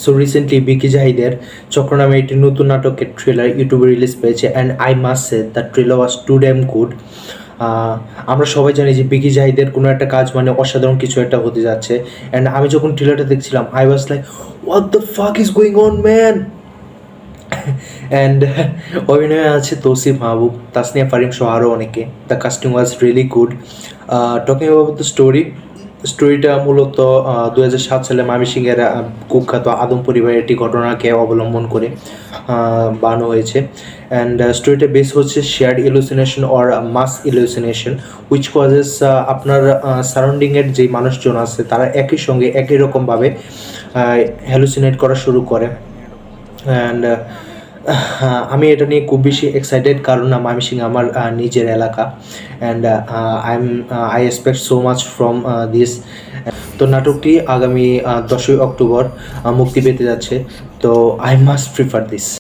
So recently বিকি জাহিদের চক্র নামে একটি নতুন নাটকের ট্রেলার ইউটিউবে রিলিজ পেয়েছে, and I must say the trailer was too damn good. আমরা সবাই জানি যে বিকি জাহিদের কোনো একটা কাজ মানে অসাধারণ কিছু একটা হতে যাচ্ছে, অ্যান্ড আমি যখন ট্রেলারটা দেখছিলাম I was like, what the fuck is going on man. And অভিনয়ে আছে তৌসিফ মাহবুব, তাসনিয়া ফারিম সহ আরও অনেকে। The casting was really good. Talking about the স্টোরিটা মূলত 2007 সালে ময়মনসিংহের কুখ্যাত আদম পরিবারের একটি ঘটনাকে অবলম্বন করে বানানো হয়েছে। অ্যান্ড স্টোরিটা বেস হচ্ছে shared hallucination or mass hallucination which causes আপনার সারাউন্ডিংয়ের যে মানুষজন আছে তারা একই সঙ্গে একই রকমভাবে হ্যালুসিনেট করা শুরু করে। অ্যান্ড আমি এটা নিয়ে খুব বেশি এক্সাইটেড, কারণ ময়মনসিংহ আমার নিজের এলাকা, and I expect so much from this. তো নাটকটি আগামী 10ই অক্টোবর মুক্তি পেতে যাচ্ছে, তো আই মাস্ট প্রিফার দিস।